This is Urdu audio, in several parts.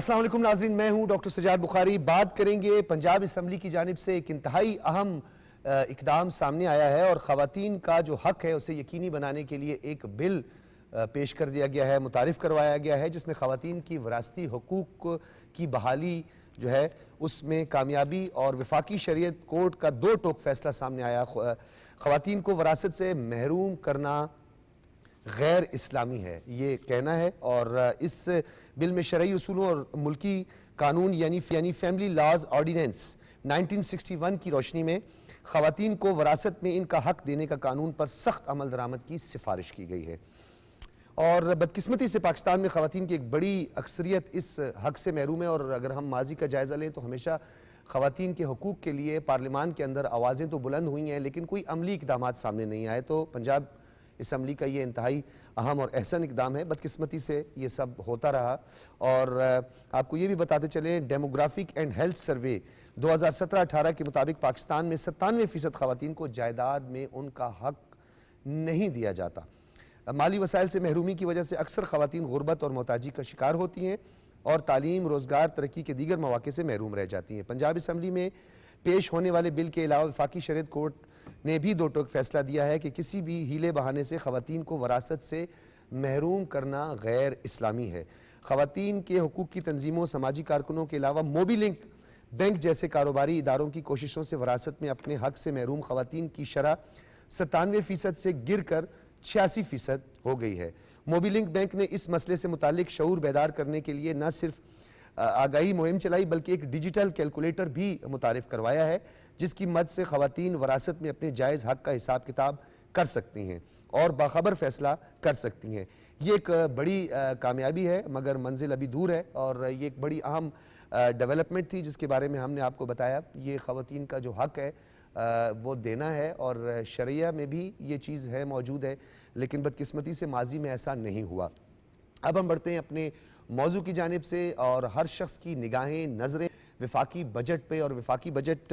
السلام علیکم ناظرین، میں ہوں ڈاکٹر سجاد بخاری۔ بات کریں گے پنجاب اسمبلی کی جانب سے ایک انتہائی اہم اقدام سامنے آیا ہے اور خواتین کا جو حق ہے اسے یقینی بنانے کے لیے ایک بل پیش کر دیا گیا ہے، متعارف کروایا گیا ہے، جس میں خواتین کی وراثتی حقوق کی بحالی جو ہے اس میں کامیابی اور وفاقی شریعت کورٹ کا دو ٹوک فیصلہ سامنے آیا۔ خواتین کو وراثت سے محروم کرنا غیر اسلامی ہے، یہ کہنا ہے، اور اس بل میں شرعی اصولوں اور ملکی قانون یعنی فیملی لاز آرڈیننس 1961 کی روشنی میں خواتین کو وراثت میں ان کا حق دینے کا قانون پر سخت عمل درآمد کی سفارش کی گئی ہے۔ اور بدقسمتی سے پاکستان میں خواتین کی ایک بڑی اکثریت اس حق سے محروم ہے، اور اگر ہم ماضی کا جائزہ لیں تو ہمیشہ خواتین کے حقوق کے لیے پارلیمان کے اندر آوازیں تو بلند ہوئی ہیں لیکن کوئی عملی اقدامات سامنے نہیں آئے۔ تو پنجاب اسمبلی کا یہ انتہائی اہم اور احسن اقدام ہے، بدقسمتی سے یہ سب ہوتا رہا۔ اور آپ کو یہ بھی بتاتے چلیں، ڈیموگرافک اینڈ ہیلتھ سروے 2017-18 کے مطابق پاکستان میں 97% خواتین کو جائیداد میں ان کا حق نہیں دیا جاتا۔ مالی وسائل سے محرومی کی وجہ سے اکثر خواتین غربت اور محتاجی کا شکار ہوتی ہیں اور تعلیم، روزگار، ترقی کے دیگر مواقع سے محروم رہ جاتی ہیں۔ پنجاب اسمبلی میں پیش ہونے والے بل کے علاوہ وفاقی شریعت کورٹ نے بھی دو ٹوک فیصلہ دیا ہے کہ کسی بھی ہیلے بہانے سے خواتین کو وراثت سے محروم کرنا غیر اسلامی ہے۔ خواتین کے حقوق کی تنظیموں، سماجی کارکنوں کے علاوہ موبی لنک بینک جیسے کاروباری اداروں کی کوششوں سے وراثت میں اپنے حق سے محروم خواتین کی شرح 97% سے گر کر 86% ہو گئی ہے۔ موبی لنک بینک نے اس مسئلے سے متعلق شعور بیدار کرنے کے لیے نہ صرف آگاہی مہم چلائی بلکہ ایک ڈیجیٹل کیلکولیٹر بھی متعارف کروایا ہے جس کی مدد سے خواتین وراثت میں اپنے جائز حق کا حساب کتاب کر سکتی ہیں اور باخبر فیصلہ کر سکتی ہیں۔ یہ ایک بڑی کامیابی ہے مگر منزل ابھی دور ہے، اور یہ ایک بڑی اہم ڈیولپمنٹ تھی جس کے بارے میں ہم نے آپ کو بتایا۔ یہ خواتین کا جو حق ہے وہ دینا ہے، اور شریعہ میں بھی یہ چیز ہے، موجود ہے، لیکن بدقسمتی سے ماضی میں ایسا نہیں ہوا۔ اب ہم بڑھتے ہیں اپنے موضوع کی جانب سے، اور ہر شخص کی نگاہیں، نظریں وفاقی بجٹ پہ، اور وفاقی بجٹ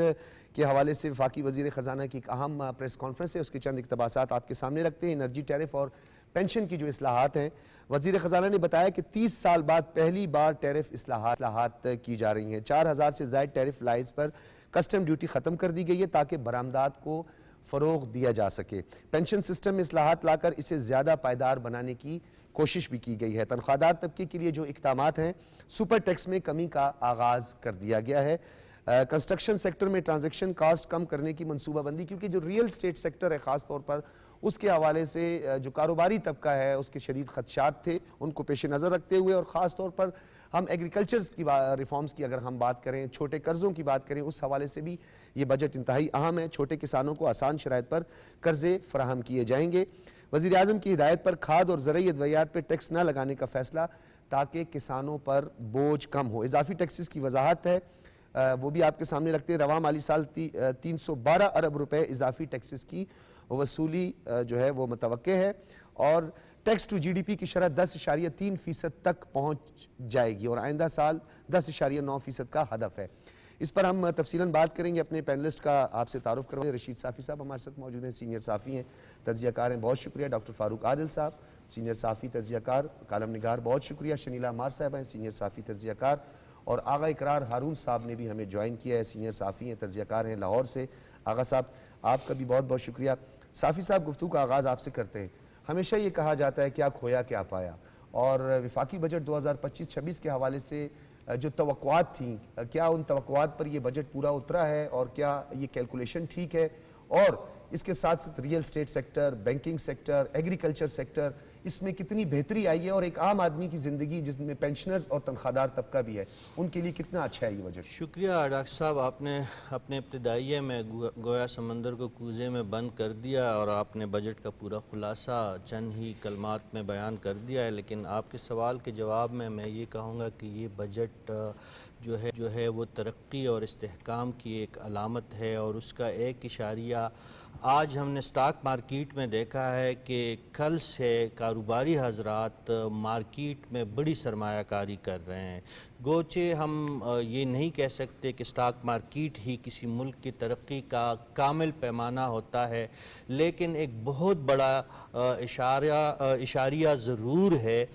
کے حوالے سے وفاقی وزیر خزانہ کی ایک اہم پریس کانفرنس ہے، اس کے چند اقتباسات آپ کے سامنے رکھتے ہیں۔ انرجی ٹیرف اور پینشن کی جو اصلاحات ہیں، وزیر خزانہ نے بتایا کہ 30 سال بعد پہلی بار ٹیرف اصلاحات کی جا رہی ہیں۔ 4000 سے زائد ٹیرف لائنز پر کسٹم ڈیوٹی ختم کر دی گئی ہے تاکہ برآمدات کو فروغ دیا جا سکے۔ پینشن سسٹم میں اصلاحات لا کر اسے زیادہ پائیدار بنانے کی کوشش بھی کی گئی ہے۔ تنخواہ دار طبقے کے لیے جو اقدامات ہیں، سپر ٹیکس میں کمی کا آغاز کر دیا گیا ہے۔ کنسٹرکشن سیکٹر میں ٹرانزیکشن کاسٹ کم کرنے کی منصوبہ بندی، کیونکہ جو ریئل اسٹیٹ سیکٹر ہے خاص طور پر اس کے حوالے سے جو کاروباری طبقہ ہے اس کے شدید خدشات تھے، ان کو پیش نظر رکھتے ہوئے، اور خاص طور پر ہم ایگریکلچرز کی ریفارمز کی اگر ہم بات کریں، چھوٹے قرضوں کی بات کریں، اس حوالے سے بھی یہ بجٹ انتہائی اہم ہے۔ چھوٹے کسانوں کو آسان شرائط پر قرضے فراہم کیے جائیں گے۔ وزیر اعظم کی ہدایت پر کھاد اور زرعی ادویات پر ٹیکس نہ لگانے کا فیصلہ تاکہ کسانوں پر بوجھ کم ہو۔ اضافی ٹیکسز کی وضاحت ہے، وہ بھی آپ کے سامنے رکھتے ہیں۔ رواں مالی سال 312 ارب روپے اضافی ٹیکسز کی وصولی جو ہے وہ متوقع ہے، اور tax to G D P کی شرح 10.3% تک پہنچ جائے گی، اور آئندہ سال 10.9% کا ہدف ہے۔ اس پر ہم تفصیلاً بات کریں گے۔ اپنے پینلسٹ کا آپ سے تعارف کروائیں۔ رشید صافی صاحب ہمارے ساتھ موجود ہیں، سینئر صحافی ہیں، تجزیہ کار ہیں، بہت شکریہ۔ ڈاکٹر فاروق عادل صاحب، سینئر صحافی، تجزیہ کار، کالم نگار، بہت شکریہ۔ شنیلا مار صاحب ہیں، سینئر صحافی، تجزیہ کار، اور آغا اقرار ہارون صاحب نے بھی ہمیں جوائن کیا ہے، سینئر صحافی ہیں، تجزیہ کار ہیں، لاہور سے۔ آغا صاحب آپ کا بھی بہت بہت شکریہ۔ صافی صاحب، گفتگو کا آغاز آپ سے کرتے ہیں۔ ہمیشہ یہ کہا جاتا ہے کیا کھویا کیا پایا، اور وفاقی بجٹ 2025-26 کے حوالے سے جو توقعات تھیں، کیا ان توقعات پر یہ بجٹ پورا اترا ہے، اور کیا یہ کیلکولیشن ٹھیک ہے، اور اس کے ساتھ ساتھ real estate sector, banking sector, agriculture sector, اس میں کتنی بہتری آئی ہے، اور ایک عام آدمی کی زندگی جس میں پینشنرز اور تنخواہ دار طبقہ بھی ہے، ان کے لیے کتنا اچھا ہے یہ بجٹ؟ شکریہ ڈاکٹر صاحب، آپ نے اپنے ابتدائیے میں گویا سمندر کو کوزے میں بند کر دیا، اور آپ نے بجٹ کا پورا خلاصہ چند ہی کلمات میں بیان کر دیا ہے۔ لیکن آپ کے سوال کے جواب میں یہ کہوں گا کہ یہ بجٹ جو ہے وہ ترقی اور استحکام کی ایک علامت ہے، اور اس کا ایک اشاریہ آج ہم نے سٹاک مارکیٹ میں دیکھا ہے کہ کل سے کاروباری حضرات مارکیٹ میں بڑی سرمایہ کاری کر رہے ہیں۔ گوچے ہم یہ نہیں کہہ سکتے کہ سٹاک مارکیٹ ہی کسی ملک کی ترقی کا کامل پیمانہ ہوتا ہے، لیکن ایک بہت بڑا اشاریہ ضرور ہے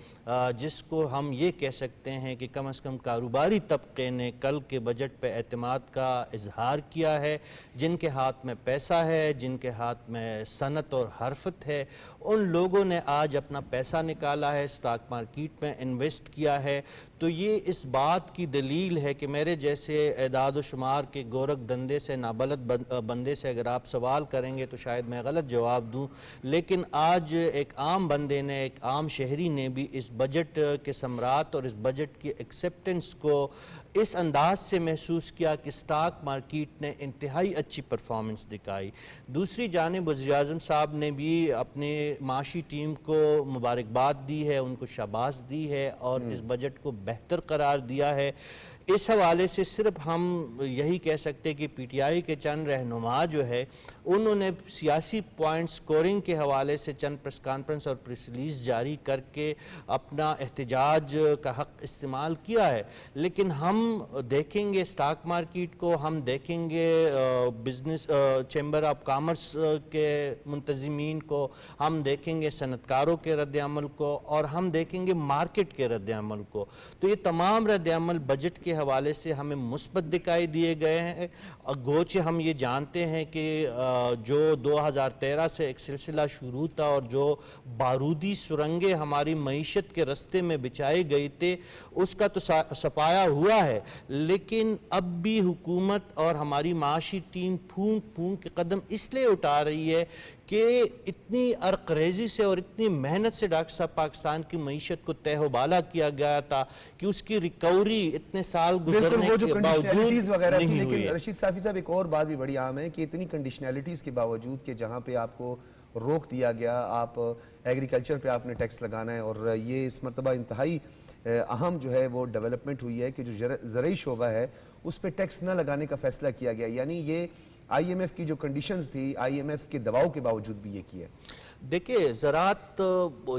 جس کو ہم یہ کہہ سکتے ہیں کہ کم از کم کاروباری طبقے نے کل کے بجٹ پہ اعتماد کا اظہار کیا ہے۔ جن کے ہاتھ میں پیسہ ہے، جن کے ہاتھ میں صنعت اور حرفت ہے، ان لوگوں نے آج اپنا پیسہ نکالا ہے، سٹاک مارکیٹ میں انویسٹ کیا ہے۔ تو یہ اس بات کی دلیل ہے کہ میرے جیسے اعداد و شمار کے گورکھ دندے سے نابلد بندے سے اگر آپ سوال کریں گے تو شاید میں غلط جواب دوں، لیکن آج ایک عام بندے نے، ایک عام شہری نے بھی اس بجٹ کے ثمرات اور اس بجٹ کی ایکسیپٹنس کو اس انداز سے محسوس کیا کہ سٹاک مارکیٹ نے انتہائی اچھی پرفارمنس دکھائی۔ دوسری جانب وزیر اعظم صاحب نے بھی اپنے معاشی ٹیم کو مبارکباد دی ہے، ان کو شاباش دی ہے اور اس بجٹ کو بہتر قرار دیا ہے۔ اس حوالے سے صرف ہم یہی کہہ سکتے کہ پی ٹی آئی کے چند رہنما جو ہے انہوں نے سیاسی پوائنٹ سکورنگ کے حوالے سے چند پریس کانفرنس اور پریس ریلیز جاری کر کے اپنا احتجاج کا حق استعمال کیا ہے، لیکن ہم دیکھیں گے سٹاک مارکیٹ کو، ہم دیکھیں گے بزنس چیمبر آف کامرس کے منتظمین کو، ہم دیکھیں گے صنعت کاروں کے رد عمل کو، اور ہم دیکھیں گے مارکیٹ کے رد عمل کو۔ تو یہ تمام رد عمل بجٹ کے حوالے سے ہمیں مثبت دکھائی دیے گئے ہیں۔ گوچہ ہم یہ جانتے ہیں کہ جو 2013 سے ایک سلسلہ شروع تھا اور جو بارودی سرنگیں ہماری معیشت کے رستے میں بچھائی گئی تھے اس کا تو صفایا ہوا ہے، لیکن اب بھی حکومت اور ہماری معاشی ٹیم پھونک پھونک کے قدم اس لیے اٹھا رہی ہے کہ اتنی عرق ریزی سے اور اتنی محنت سے ڈاکٹر صاحب پاکستان کی معیشت کو تہ و بالا کیا گیا تھا کہ اس کی ریکوری اتنے سال گزرنے کے باوجود وغیرہ تھی۔ نہیں ہوئی لیکن ہے۔ رشید صافی صاحب ایک اور بات بھی بڑی عام ہے کہ اتنی کنڈیشنلٹیز کے باوجود کہ جہاں پہ آپ کو روک دیا گیا، آپ ایگریکلچر پہ آپ نے ٹیکس لگانا ہے، اور یہ اس مرتبہ انتہائی اہم جو ہے وہ ڈیولپمنٹ ہوئی ہے کہ جو زرعی شعبہ ہے اس پہ ٹیکس نہ لگانے کا فیصلہ کیا گیا، یعنی یہ آئی ایم ایف کی جو کنڈیشنز تھی، آئی ایم ایف کے دباؤ کے باوجود بھی یہ کیا ہے۔ دیکھیں زراعت،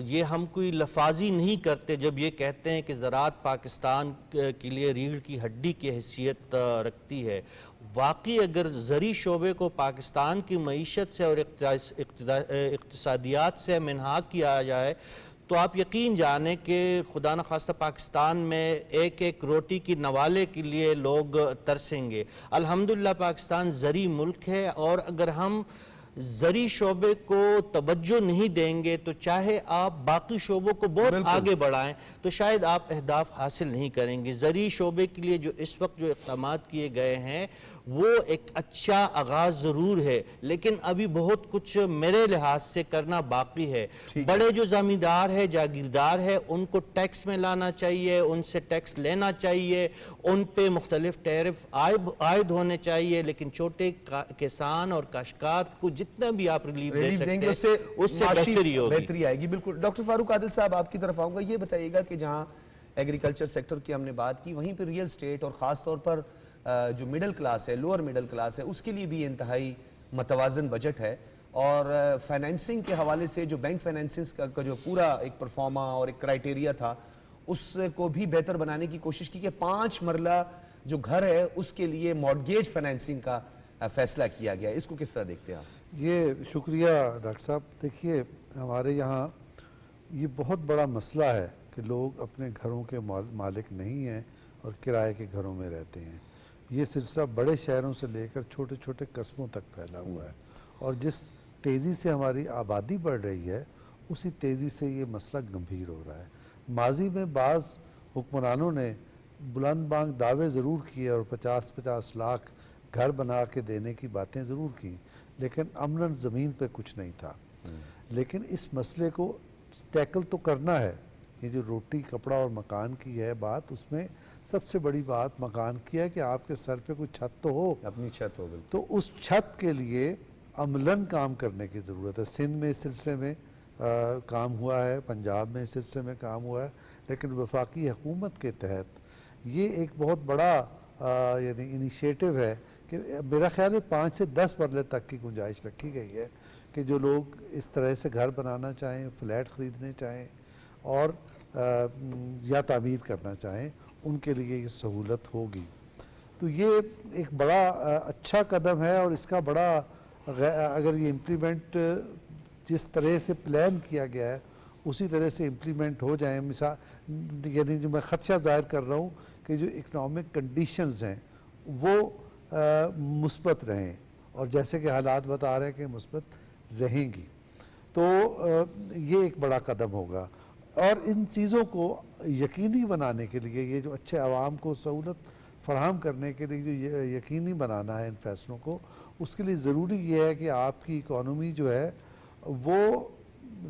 یہ ہم کوئی لفاظی نہیں کرتے جب یہ کہتے ہیں کہ زراعت پاکستان کے لیے ریڑھ کی ہڈی کی حیثیت رکھتی ہے۔ واقعی اگر زرعی شعبے کو پاکستان کی معیشت سے اور اقتصادیات سے منہا کیا جائے تو آپ یقین جانیں کہ خدا نخواستہ پاکستان میں ایک ایک روٹی کی نوالے کے لیے لوگ ترسیں گے۔ الحمدللہ پاکستان زرعی ملک ہے، اور اگر ہم زرعی شعبے کو توجہ نہیں دیں گے تو چاہے آپ باقی شعبوں کو بہت آگے بڑھائیں تو شاید آپ اہداف حاصل نہیں کریں گے۔ زرعی شعبے کے لیے جو اس وقت جو اقدامات کیے گئے ہیں وہ ایک اچھا آغاز ضرور ہے، لیکن ابھی بہت کچھ میرے لحاظ سے کرنا باقی ہے۔ بڑے جو زمیندار ہیں، جاگیردار ہیں، ان کو ٹیکس میں لانا چاہیے، ان سے ٹیکس لینا چاہیے، ان پہ مختلف ٹیرف عائد ہونے چاہیے، لیکن چھوٹے کسان اور کاشتکار کو جتنا بھی آپ ریلیف دے سکتے ہیں اس سے بہتری آئے گی۔ بالکل ڈاکٹر فاروق عادل صاحب آپ کی طرف آؤں گا، یہ بتائیے گا کہ جہاں ایگریکلچر سیکٹر کی ہم نے بات کی، وہیں پہ ریل اسٹیٹ اور خاص طور پر جو مڈل کلاس ہے، لوور مڈل کلاس ہے، اس کے لیے بھی انتہائی متوازن بجٹ ہے، اور فائنینسنگ کے حوالے سے جو بینک فائنینسنگ کا جو پورا ایک پرفارما اور ایک کرائیٹیریا تھا اس کو بھی بہتر بنانے کی کوشش کی کہ 5 مرلہ جو گھر ہے اس کے لیے مارگیج فائنینسنگ کا فیصلہ کیا گیا۔ اس کو کس طرح دیکھتے ہیں آپ؟ یہ شکریہ ڈاکٹر صاحب۔ دیکھیے ہمارے یہاں یہ بہت بڑا مسئلہ ہے کہ لوگ اپنے گھروں کے مالک نہیں ہیں اور کرائے کے گھروں میں رہتے ہیں۔ یہ سلسلہ بڑے شہروں سے لے کر چھوٹے چھوٹے قصبوں تک پھیلا ہوا ہے، اور جس تیزی سے ہماری آبادی بڑھ رہی ہے اسی تیزی سے یہ مسئلہ گمبھیر ہو رہا ہے۔ ماضی میں بعض حکمرانوں نے بلند بانگ دعوے ضرور کیے اور 50 لاکھ گھر بنا کے دینے کی باتیں ضرور کی، لیکن عملاً زمین پہ کچھ نہیں تھا۔ لیکن اس مسئلے کو ٹیکل تو کرنا ہے۔ یہ جو روٹی کپڑا اور مکان کی ہے بات، اس میں سب سے بڑی بات مکان کی ہے کہ آپ کے سر پہ کوئی چھت تو ہو، اپنی چھت ہو۔ تو اس چھت کے لیے عملاً کام کرنے کی ضرورت ہے۔ سندھ میں اس سلسلے میں کام ہوا ہے، پنجاب میں اس سلسلے میں کام ہوا ہے، لیکن وفاقی حکومت کے تحت یہ ایک بہت بڑا یعنی انیشیٹو ہے کہ میرا خیال ہے 5 سے 10 مرلے تک کی گنجائش رکھی گئی ہے کہ جو لوگ اس طرح سے گھر بنانا چاہیں، فلیٹ خریدنے چاہیں اور یا تعمیر کرنا چاہیں، ان کے لیے یہ سہولت ہوگی. تو یہ ایک بڑا اچھا قدم ہے, اور اس کا بڑا اگر یہ امپلیمنٹ جس طرح سے پلان کیا گیا ہے اسی طرح سے امپلیمنٹ ہو جائیں, مثال یعنی جو میں خدشہ ظاہر کر رہا ہوں کہ جو اکنامک کنڈیشنز ہیں وہ مثبت رہیں, اور جیسے کہ حالات بتا رہے ہیں کہ مثبت رہیں گی, تو یہ ایک بڑا قدم ہوگا. اور ان چیزوں کو یقینی بنانے کے لیے, یہ جو اچھے عوام کو سہولت فراہم کرنے کے لیے جو یقینی بنانا ہے ان فیصلوں کو, اس کے لیے ضروری یہ ہے کہ آپ کی اکانومی جو ہے وہ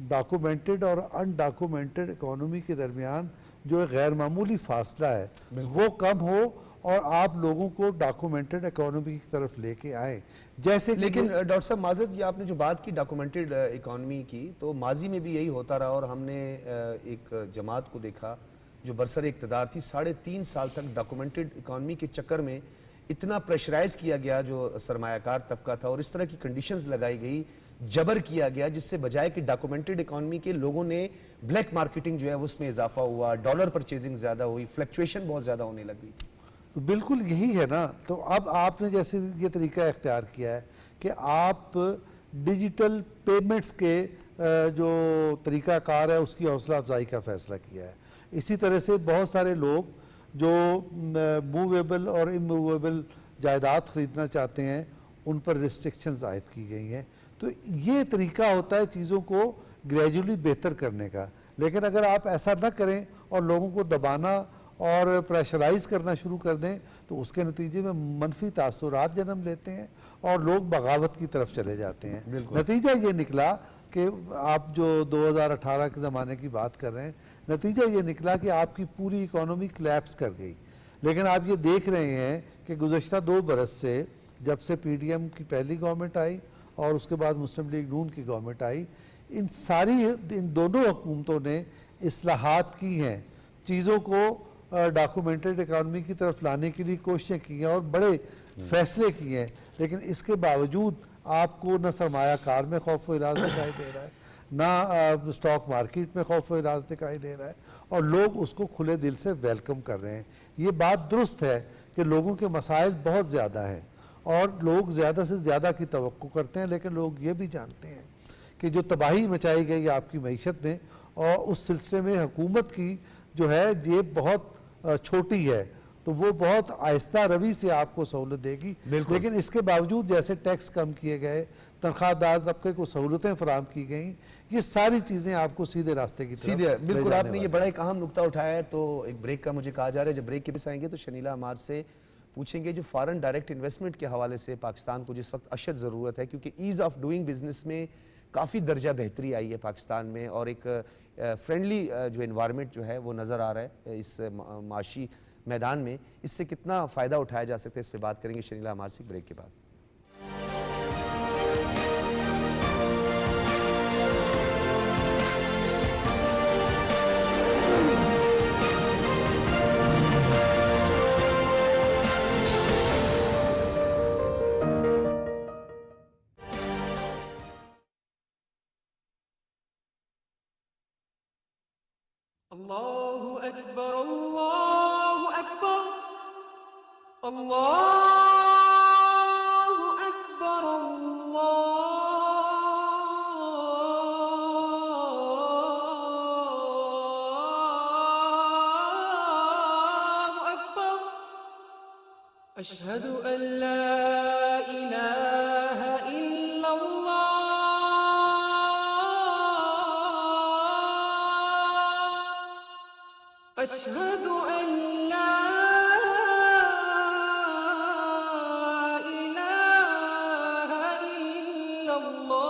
ڈاکومنٹڈ اور ان ڈاکومنٹڈ اکانومی کے درمیان جو ایک غیر معمولی فاصلہ ہے وہ کم ہو, اور آپ لوگوں کو ڈاکومنٹڈ اکانومی کی طرف لے کے آئیں. جیسے لیکن ڈاکٹر صاحب معذرت, یہ آپ نے جو بات کی ڈاکومنٹڈ اکانومی کی, تو ماضی میں بھی یہی ہوتا رہا, اور ہم نے ایک جماعت کو دیکھا جو برسر اقتدار تھی, 3.5 سال تک ڈاکومنٹڈ اکانومی کے چکر میں اتنا پریشرائز کیا گیا جو سرمایہ کار طبقہ تھا, اور اس طرح کی کنڈیشنز لگائی گئی, جبر کیا گیا, جس سے بجائے کہ ڈاکومنٹڈ اکانومی کے لوگوں نے بلیک مارکیٹنگ جو ہے اس میں اضافہ ہوا, ڈالر پرچیزنگ زیادہ ہوئی, فلیکچویشن بہت زیادہ ہونے لگ گئی. تو بالکل یہی ہے نا. تو اب آپ نے جیسے یہ طریقہ اختیار کیا ہے کہ آپ ڈیجیٹل پیمنٹس کے جو طریقہ کار ہے اس کی حوصلہ افزائی کا فیصلہ کیا ہے. اسی طرح سے بہت سارے لوگ جو موویبل اور اموویبل جائیداد خریدنا چاہتے ہیں ان پر ریسٹرکشنز عائد کی گئی ہیں. تو یہ طریقہ ہوتا ہے چیزوں کو گریجولی بہتر کرنے کا. لیکن اگر آپ ایسا نہ کریں اور لوگوں کو دبانا اور پریشرائز کرنا شروع کر دیں تو اس کے نتیجے میں منفی تاثرات جنم لیتے ہیں اور لوگ بغاوت کی طرف چلے جاتے ہیں. نتیجہ یہ نکلا کہ آپ جو 2018 کے زمانے کی بات کر رہے ہیں, نتیجہ یہ نکلا کہ آپ کی پوری اکانومی کلیپس کر گئی. لیکن آپ یہ دیکھ رہے ہیں کہ گزشتہ 2 برس سے جب سے پی ڈی ایم کی پہلی گورنمنٹ آئی اور اس کے بعد مسلم لیگ نون کی گورنمنٹ آئی, ان دونوں حکومتوں نے اصلاحات کی ہیں, چیزوں کو ڈاکومنٹڈ اکانومی کی طرف لانے کے لیے کوششیں کی ہیں اور بڑے فیصلے کیے ہیں. لیکن اس کے باوجود آپ کو نہ سرمایہ کار میں خوف و ہراس دکھائی دے رہا ہے, نہ اسٹاک مارکیٹ میں خوف و ہراس دکھائی دے رہا ہے, اور لوگ اس کو کھلے دل سے ویلکم کر رہے ہیں. یہ بات درست ہے کہ لوگوں کے مسائل بہت زیادہ ہیں اور لوگ زیادہ سے زیادہ کی توقع کرتے ہیں, لیکن لوگ یہ بھی جانتے ہیں کہ جو تباہی مچائی گئی آپ کی معیشت میں, اور اس سلسلے میں حکومت کی جو ہے جیب بہت چھوٹی ہے, تو وہ بہت آہستہ روی سے آپ کو سہولت دے گی. لیکن اس کے باوجود جیسے ٹیکس کم کیے گئے, تنخواہ دار طبقے کو سہولتیں فراہم کی گئیں, یہ ساری چیزیں آپ کو سیدھے راستے کی طرف بالکل آپ نے یہ بڑا ایک اہم نقطہ اٹھایا ہے. تو ایک بریک کا مجھے کہا جا رہا ہے, جب بریک کے پاس آئیں گے تو شنیلا عمار سے پوچھیں گے جو فارن ڈائریکٹ انویسٹمنٹ کے حوالے سے پاکستان کو جس وقت اشد ضرورت ہے, کیونکہ ایز آف ڈوئنگ بزنس میں کافی درجہ بہتری آئی ہے پاکستان میں, اور ایک فرینڈلی جو انوائرمنٹ جو ہے وہ نظر آ رہا ہے اس معاشی میدان میں. اس سے کتنا فائدہ اٹھایا جا سکتا ہے, اس پہ بات کریں گے شنیلا عمار سے بریک کے بعد. الله أكبر الله أكبر الله أكبر الله أكبر أشهد أن لا إله إلا الله أشهد أن لا إله إلا الله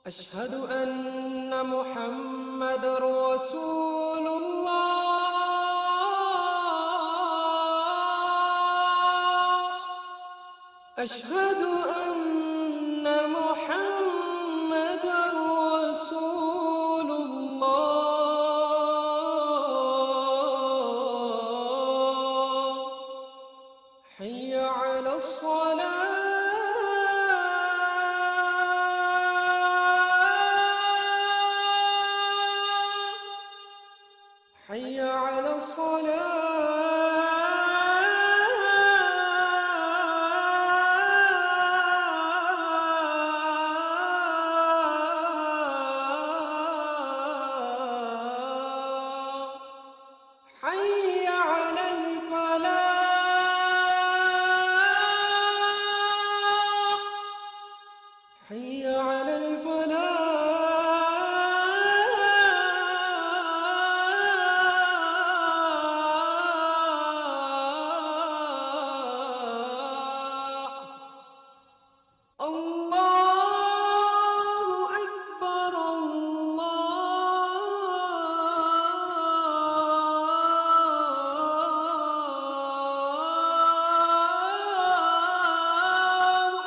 أشهد أن محمد رسول الله أشهد أن محمد رسول الله حي على الصلاة الصلاة حي على الفلاح حي على الفلاح الله أكبر الله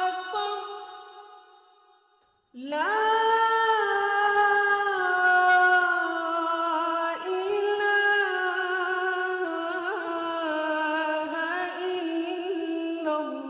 أكبر لا إله إلا الله.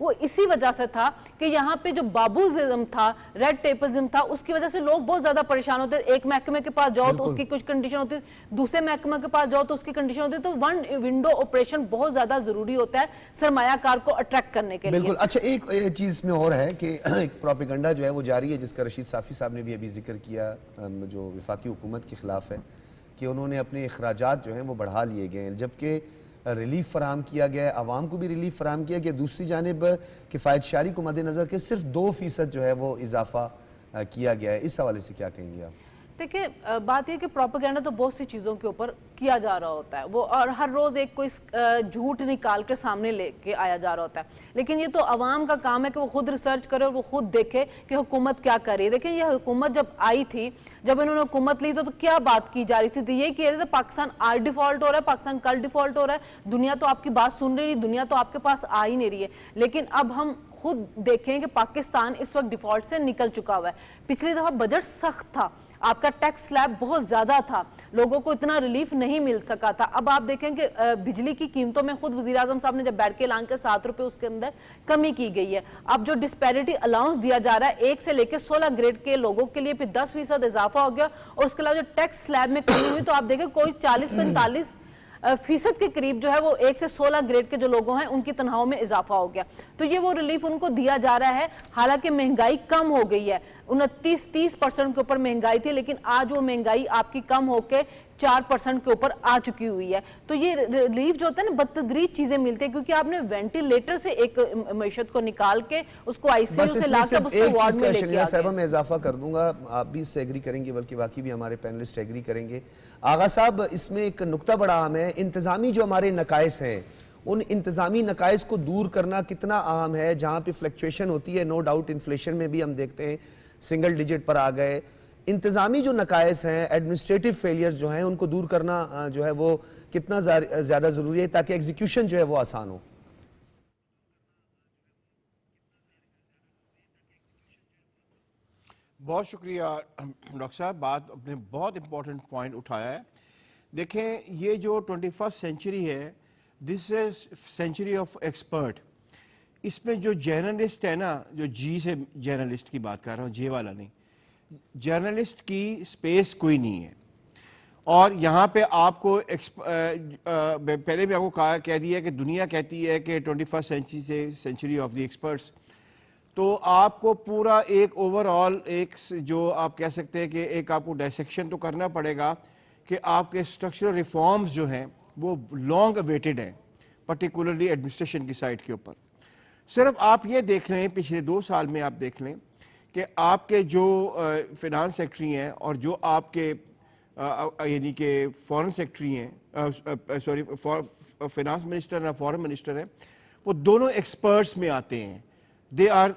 وہ اسی وجہ سے تھا کہ یہاں پہ جو بابوزم تھا, ریڈ ٹیپزم تھا, اس کی وجہ سے لوگ بہت زیادہ پریشان ہوتے. ایک محکمے کے پاس جاؤ تو اس کی کچھ کنڈیشن ہوتی, دوسرے محکمے کے پاس جاؤ تو اس کی کنڈیشن ہوتی. تو ون ونڈو آپریشن بہت زیادہ ضروری ہوتا ہے سرمایہ کار کو اٹریکٹ کرنے کے لیے. بالکل. اچھا, ایک چیز میں اور ہے کہ ایک پروپیگنڈا جو ہے وہ جاری ہے, جس کا رشید صافی صاحب نے بھی ابھی ذکر کیا, جو وفاقی حکومت کے خلاف ہے, کہ انہوں نے اپنے اخراجات جو ہیں وہ بڑھا لیے گئے ہیں, جبکہ ریلیف فراہم کیا گیا ہے, عوام کو بھی ریلیف فراہم کیا گیا. دوسری جانب کفایت شعاری کو مد نظر کے صرف 2% جو ہے وہ اضافہ کیا گیا ہے. اس حوالے سے کیا کہیں گے آپ؟ دیکھیں, بات یہ کہ پروپیگنڈا تو بہت سی چیزوں کے اوپر کیا جا رہا ہوتا ہے, وہ اور ہر روز ایک کوئی جھوٹ نکال کے سامنے لے کے آیا جا رہا ہوتا ہے. لیکن یہ تو عوام کا کام ہے کہ وہ خود ریسرچ کرے اور وہ خود دیکھے کہ حکومت کیا کر رہی ہے. دیکھیں, یہ حکومت جب آئی تھی, جب انہوں نے حکومت لی تو کیا بات کی جا رہی تھی؟ یہ کہہ رہے تھے پاکستان آج ڈیفالٹ ہو رہا ہے, پاکستان کل ڈیفالٹ ہو رہا ہے, دنیا تو آپ کی بات سن رہی نہیں, دنیا تو آپ کے پاس آ ہی نہیں رہی ہے. لیکن اب ہم خود دیکھیں کہ پاکستان اس وقت ڈیفالٹ سے نکل چکا ہوا ہے. پچھلی دفعہ بجٹ سخت تھا, آپ کا ٹیکس سلیب بہت زیادہ تھا, لوگوں کو اتنا ریلیف نہیں مل سکا تھا. اب آپ دیکھیں کہ بجلی کی قیمتوں میں خود وزیراعظم صاحب نے جب بیٹھ کے اعلان کیا 7 روپے اس کے اندر کمی کی گئی ہے. اب جو ڈسپیرٹی الاؤنس دیا جا رہا ہے 1 سے لے کے 16 گریڈ کے لوگوں کے لیے پھر 10% اضافہ ہو گیا, اور اس کے علاوہ جو ٹیکس سلیب میں کمی ہوئی تو آپ دیکھیں کوئی 40-45% کے قریب جو ہے وہ 1 سے 16 گریڈ کے جو لوگوں ہیں ان کی تنخواہوں میں اضافہ ہو گیا. تو یہ وہ ریلیف ان کو دیا جا رہا ہے. حالانکہ مہنگائی کم ہو گئی ہے, 29-30% کے اوپر مہنگائی تھی, لیکن آج وہ مہنگائی آپ کی کم ہو کے 4% کے اوپر آ چکی ہوئی ہے. تو یہ ریلیف جو ہوتا ہے نا, بتدریج چیزیں ملتی ہیں, کیونکہ آپ نے وینٹیلیٹر سے ایک معیشت کو نکال کے اس کو آئی سی یو سے لا کر اس کو وارڈ میں لے کے آ گئے. میں اضافہ کر دوں گا, آپ بھی اس سے ایگری کریں گے, بلکہ باقی بھی ہمارے پینلسٹ ایگری کریں گے. آغا صاحب, اس میں ایک نقطہ بڑا اہم ہے, انتظامی جو ہمارے نقائص ہیں, ان انتظامی نقائص کو دور کرنا کتنا اہم ہے. جہاں پہ فلیکچویشن ہوتی ہے, نو ڈاؤٹ انفلیشن میں بھی ہم دیکھتے ہیں سنگل ڈیجٹ پر آ گئے. انتظامی جو نقائص ہیں, ایڈمنسٹریٹو فیلیئرز جو ہیں, ان کو دور کرنا جو ہے وہ کتنا زیادہ ضروری ہے تاکہ ایگزیکیوشن جو ہے وہ آسان ہو؟ بہت شکریہ ڈاکٹر صاحب, بات اپنے بہت امپورٹنٹ پوائنٹ اٹھایا ہے. دیکھیں, یہ جو 21st سینچری ہے, دس از سینچری آف ایکسپرٹ. اس میں جو جرنلسٹ ہے نا, جو جی سے جرنلسٹ کی بات کر رہا ہوں, جے والا نہیں, جرنلسٹ کی سپیس کوئی نہیں ہے. اور یہاں پہ آپ کو پہلے بھی آپ کو کہہ دیا کہ دنیا کہتی ہے کہ 21st سینچری سے سینچری آف دی ایکسپرٹس. تو آپ کو پورا ایک اوور آل ایک جو آپ کہہ سکتے ہیں کہ ایک آپ کو ڈائسیکشن تو کرنا پڑے گا کہ آپ کے اسٹرکچرل ریفارمز جو ہیں وہ لانگ اویٹڈ ہیں, پرٹیکولرلی ایڈمنسٹریشن کی سائٹ کے اوپر. صرف آپ یہ دیکھ لیں, پچھلے 2 سال میں آپ دیکھ لیں کہ آپ کے جو فنانس سیکٹری ہیں اور جو آپ کے یعنی کہ فورن سیکٹری ہیں, سوری فنانس منسٹر اور فورن منسٹر ہیں, وہ دونوں ایکسپرٹس میں آتے ہیں. دے آر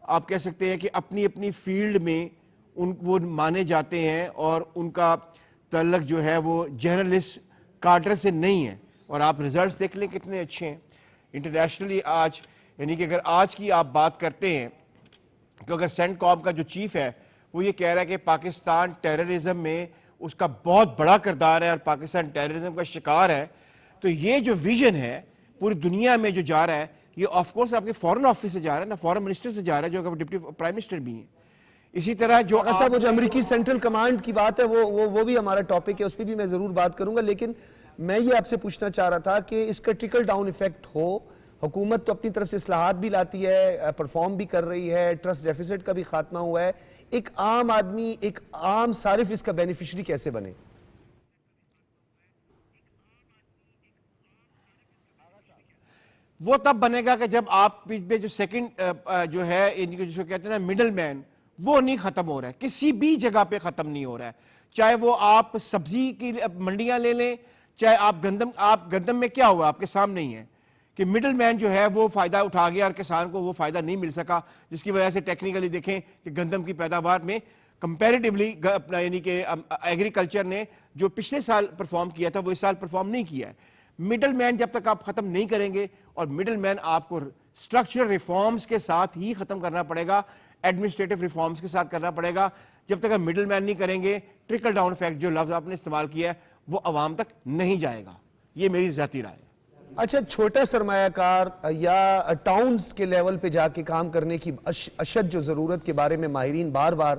آپ کہہ سکتے ہیں کہ اپنی اپنی فیلڈ میں وہ مانے جاتے ہیں, اور ان کا تعلق جو ہے وہ جرنلسٹ کارڈر سے نہیں ہے. اور آپ ریزلٹس دیکھ لیں کتنے اچھے ہیں انٹرنیشنلی آج. یعنی کہ اگر آج کی آپ بات کرتے ہیں کہ اگر سینٹ کام کا جو چیف ہے وہ یہ کہہ رہا ہے کہ پاکستان ٹیررزم میں اس کا بہت بڑا کردار ہے اور پاکستان ٹیررزم کا شکار ہے, تو یہ جو ویژن ہے پوری دنیا میں جو جا رہا ہے, یہ آف کورس آپ کے فورن آفس سے جا رہا ہے نا, فورن منسٹر سے جا رہا ہے, جو کہ ڈپٹی پرائم منسٹر بھی ہیں. اسی طرح جو وہ جو امریکی سینٹرل کمانڈ کی بات ہے وہ بھی ہمارا ٹاپک ہے, اس پہ بھی میں ضرور بات کروں گا. لیکن میں یہ آپ سے پوچھنا چاہ رہا تھا کہ اس کا ٹرکل ڈاؤن ایفیکٹ ہو. حکومت تو اپنی طرف سے اصلاحات بھی لاتی ہے, پرفارم بھی کر رہی ہے, ٹرسٹ ڈیفیسٹ کا بھی خاتمہ ہوا ہے, ایک عام آدمی, ایک عام صارف اس کا بینیفیشری کیسے بنے؟ وہ تب بنے گا کہ جب آپ میں جو سیکنڈ جو ہے ان کو جو کہتے ہیں نا مڈل مین, وہ نہیں ختم ہو رہا ہے, کسی بھی جگہ پہ ختم نہیں ہو رہا ہے. چاہے وہ آپ سبزی کی منڈیاں لے لیں, چاہے آپ گندم میں کیا ہوا آپ کے سامنے ہی ہے کہ مڈل مین جو ہے وہ فائدہ اٹھا گیا اور کسان کو وہ فائدہ نہیں مل سکا, جس کی وجہ سے ٹیکنیکلی دیکھیں کہ گندم کی پیداوار میں کمپیریٹیولی یعنی کہ ایگریکلچر نے جو پچھلے سال پرفارم کیا تھا وہ اس سال پرفارم نہیں کیا ہے. مڈل مین جب تک آپ ختم نہیں کریں گے, اور مڈل مین آپ کو اسٹرکچرل ریفارمز کے ساتھ ہی ختم کرنا پڑے گا, ایڈمنسٹریٹو ریفارمز کے ساتھ کرنا پڑے گا. جب تک آپ مڈل مین نہیں کریں گے, ٹرکل ڈاؤن ایفیکٹ جو لفظ آپ نے استعمال کیا ہے وہ عوام تک نہیں جائے گا. یہ میری ذاتی رائے ہے. اچھا چھوٹا سرمایہ کار یا ٹاؤنز کے لیول پہ جا کے کام کرنے کی اشد جو ضرورت کے بارے میں ماہرین بار بار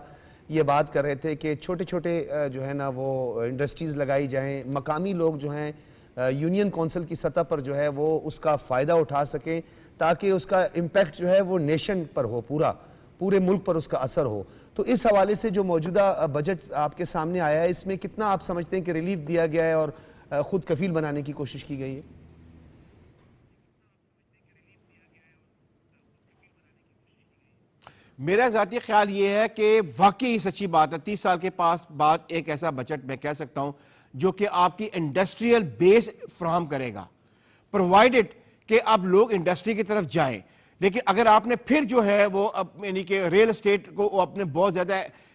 یہ بات کر رہے تھے کہ چھوٹے چھوٹے جو ہے نا وہ انڈسٹریز لگائی جائیں, مقامی لوگ جو ہیں یونین کونسل کی سطح پر جو ہے وہ اس کا فائدہ اٹھا سکیں تاکہ اس کا امپیکٹ جو ہے وہ نیشن پر ہو, پورے ملک پر اس کا اثر ہو. تو اس حوالے سے جو موجودہ بجٹ آپ کے سامنے آیا ہے اس میں کتنا آپ سمجھتے ہیں کہ ریلیف دیا گیا ہے اور خود کفیل بنانے کی کوشش کی گئی ہے؟ میرا ذاتی خیال یہ ہے کہ واقعی سچی بات ہے, 30 سال کے پاس بعد ایک ایسا بجٹ میں کہہ سکتا ہوں جو کہ آپ کی انڈسٹریل بیس فراہم کرے گا, پرووائڈڈ کہ اب لوگ انڈسٹری کی طرف جائیں. لیکن اگر آپ نے پھر جو ہے وہ یعنی کہ ریل اسٹیٹ کو آپ نے بہت زیادہ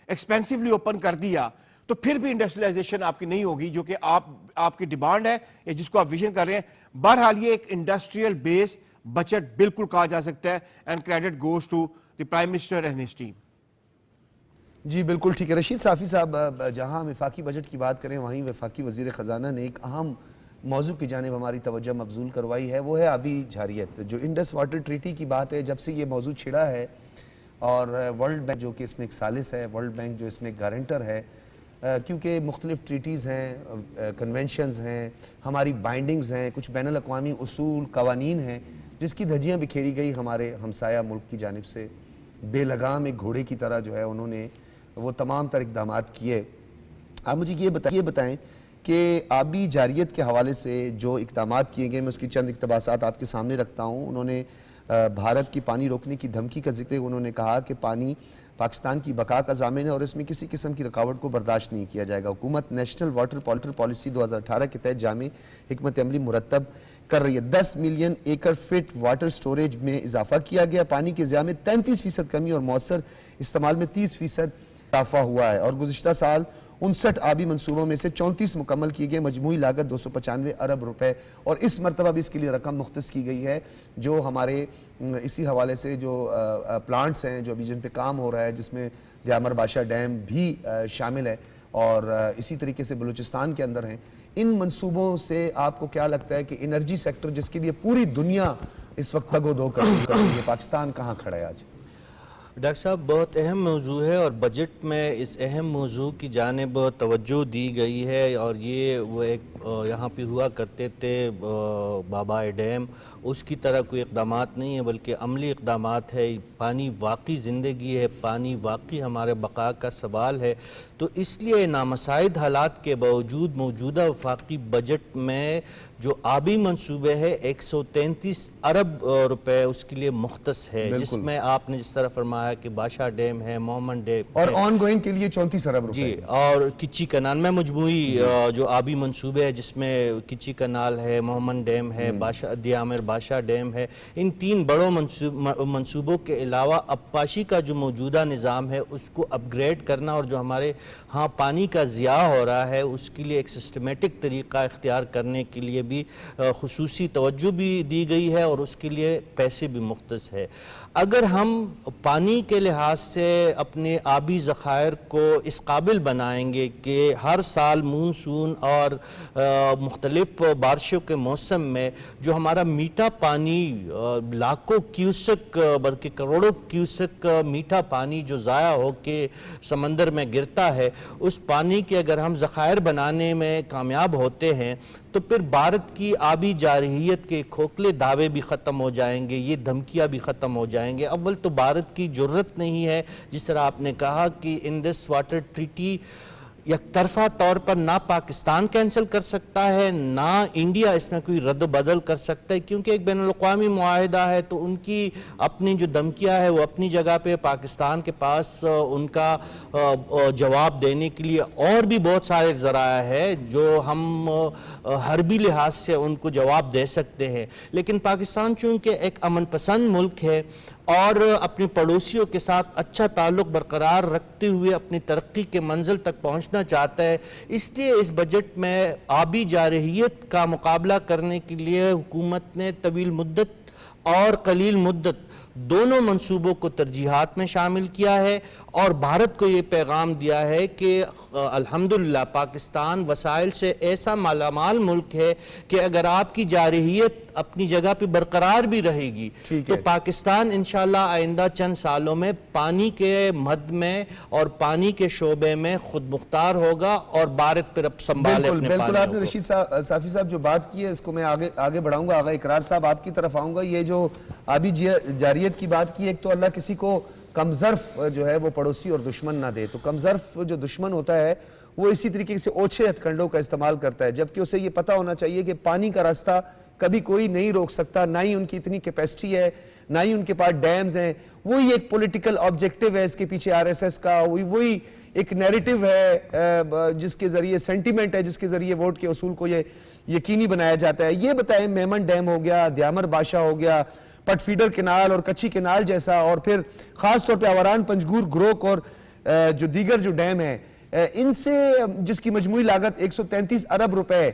ایکسپینسولی اوپن کر دیا تو پھر بھی انڈسٹریلائزیشن آپ کی نہیں ہوگی جو کہ آپ کی ڈیمانڈ ہے یا جس کو آپ ویژن کر رہے ہیں. بہرحال یہ ایک انڈسٹریل بیس بجٹ بالکل کہا جا سکتا ہے, and credit goes to the prime minister and his team. جی بالکل ٹھیک ہے. رشید صافی صاحب, جہاں ہم وفاقی بجٹ کی بات کریں وہیں وفاقی وزیر خزانہ نے ایک اہم موضوع کی جانب ہماری توجہ مبذول کروائی ہے, وہ ہے آبی جارحیت. جو انڈس واٹر ٹریٹی کی بات ہے, جب سے یہ موضوع چھڑا ہے اور ورلڈ بینک جو کہ اس میں ایک ثالث ہے, ورلڈ بینک جو اس میں ایک گارنٹر ہے, کیونکہ مختلف ٹریٹیز ہیں, کنونشنز ہیں, ہماری بائنڈنگز ہیں, کچھ بین الاقوامی اصول قوانین ہیں جس کی دھجیاں بکھیری گئی ہمارے ہمسایہ ملک کی جانب سے. بے لگام ایک گھوڑے کی طرح جو ہے انہوں نے وہ تمام تر اقدامات کیے. آپ مجھے یہ بتائیں کہ آبی جارحیت کے حوالے سے جو اقدامات کیے گئے, میں اس کی چند اقتباسات آپ کے سامنے رکھتا ہوں. انہوں نے بھارت کی پانی روکنے کی دھمکی کا ذکر, انہوں نے کہا کہ پانی پاکستان کی بقا کا ضامن ہے اور اس میں کسی قسم کی رکاوٹ کو برداشت نہیں کیا جائے گا. حکومت نیشنل واٹر پالیسی 2018 کے تحت جامع حکمت عملی مرتب کر رہی ہے. 10 ملین ایکڑ فٹ واٹر سٹوریج میں اضافہ کیا گیا. پانی کے ضیاع میں 33% کمی اور مؤثر استعمال میں 30% اضافہ ہوا ہے. اور گزشتہ سال 59 آبی منصوبوں میں سے 34 مکمل کیے گئے. مجموعی لاگت 295 ارب روپے, اور اس مرتبہ بھی اس کے لیے رقم مختص کی گئی ہے. جو ہمارے اسی حوالے سے جو پلانٹس ہیں جو ابھی جن پہ کام ہو رہا ہے, جس میں دیامر بادشاہ ڈیم بھی شامل ہے اور اسی طریقے سے بلوچستان کے اندر ہیں, ان منصوبوں سے آپ کو کیا لگتا ہے کہ انرجی سیکٹر جس کے لیے پوری دنیا اس وقت تگ و دو کر رہی ہے, پاکستان کہاں کھڑا ہے آج؟ ڈاکٹر صاحب بہت اہم موضوع ہے اور بجٹ میں اس اہم موضوع کی جانب توجہ دی گئی ہے. اور یہ وہ ایک یہاں پہ ہوا کرتے تھے بابائے ڈیم, اس کی طرح کوئی اقدامات نہیں ہے بلکہ عملی اقدامات ہے. پانی واقعی زندگی ہے, پانی واقعی ہمارے بقا کا سوال ہے. تو اس لیے نامساعد حالات کے باوجود موجودہ وفاقی بجٹ میں جو آبی منصوبے ہے 133 ارب روپے اس کے لیے مختص ہے, جس میں آپ نے جس طرح فرمایا کہ بادشاہ ڈیم ہے, مومن ڈیم اور آن گوئنگ کے لیے 34 ارب روپے. جی, اور کچی کنال میں مجموعی جو آبی منصوبے ہے جس میں کچی کنال ہے, مومن ڈیم ہے, دیامر بادشاہ ڈیم ہے, ان 3 بڑوں منصوبوں کے علاوہ ابپاشی کا جو موجودہ نظام ہے اس کو اپ گریڈ کرنا اور جو ہمارے ہاں پانی کا ضیاع ہو رہا ہے اس کے لیے ایک سسٹمیٹک طریقہ اختیار کرنے کے لیے بھی خصوصی توجہ بھی دی گئی ہے اور اس کے لیے پیسے بھی مختص ہے. اگر ہم پانی کے لحاظ سے اپنے آبی ذخائر کو اس قابل بنائیں گے کہ ہر سال مونسون اور مختلف بارشوں کے موسم میں جو ہمارا میٹھا پانی لاکھوں کیوسک بلکہ کروڑوں کیوسک میٹھا پانی جو ضائع ہو کے سمندر میں گرتا ہے, اس پانی کے اگر ہم ذخائر بنانے میں کامیاب ہوتے ہیں تو پھر بھارت کی آبی جارحیت کے کھوکھلے دعوے بھی ختم ہو جائیں گے, یہ دھمکیاں بھی ختم ہو جائیں گے. اول تو بھارت کی جرت نہیں ہے, جس طرح آپ نے کہا کہ انڈس واٹر ٹریٹی یک طرفہ طور پر نہ پاکستان کینسل کر سکتا ہے نہ انڈیا اس میں کوئی رد و بدل کر سکتا ہے, کیونکہ ایک بین الاقوامی معاہدہ ہے. تو ان کی اپنی جو دھمکیاں ہے وہ اپنی جگہ پہ, پاکستان کے پاس ان کا جواب دینے کے لیے اور بھی بہت سارے ذرائع ہے جو ہم حربی لحاظ سے ان کو جواب دے سکتے ہیں. لیکن پاکستان چونکہ ایک امن پسند ملک ہے اور اپنے پڑوسیوں کے ساتھ اچھا تعلق برقرار رکھتے ہوئے اپنی ترقی کے منزل تک پہنچنا چاہتا ہے, اس لیے اس بجٹ میں آبی جارحیت کا مقابلہ کرنے کے لیے حکومت نے طویل مدت اور قلیل مدت دونوں منصوبوں کو ترجیحات میں شامل کیا ہے اور بھارت کو یہ پیغام دیا ہے کہ الحمدللہ پاکستان وسائل سے ایسا مالا مال ملک ہے کہ اگر آپ کی جارحیت اپنی جگہ پہ برقرار بھی رہے گی تو پاکستان انشاءاللہ آئندہ چند سالوں میں پانی کے مد میں اور پانی کے شعبے میں خود مختار ہوگا اور بھارت پر اب سنبھالے اپنے پانی بالکل آپ نے رشید صافی صاحب جو بات کی ہے اس کو میں آگے بڑھاؤں گا. آغا اقرار صاحب آپ کی طرف آؤں گا. یہ جو آبی جاریت کی بات کی, ایک تو اللہ کسی کو کم ظرف جو ہے وہ پڑوسی اور دشمن نہ دے, تو کم ظرف جو دشمن ہوتا ہے وہ اسی طریقے سے اوچھے ہتھ کنڈوں کا استعمال کرتا ہے, جبکہ اسے یہ پتہ ہونا چاہیے کہ پانی کا راستہ کبھی کوئی نہیں روک سکتا, نہ ہی ان کی اتنی کیپیسٹی ہے, نہ ہی ان کے پاس ڈیمز ہیں. وہی ایک پولیٹیکل آبجیکٹیو ہے اس کے پیچھے RSS کا, وہی ایک نیریٹو ہے جس کے ذریعے سینٹیمنٹ ہے, جس کے ذریعے ووٹ کے اصول کو یہ یقینی بنایا جاتا ہے. یہ بتائیں میمن ڈیم ہو گیا, دیامر بادشاہ ہو گیا, پٹ فیڈر کینال اور کچھی کینال جیسا, اور پھر خاص طور پہ آوران پنجگور گروک اور جو دیگر جو ڈیم ہیں ان سے جس کی مجموعی لاگت 133 ارب روپے,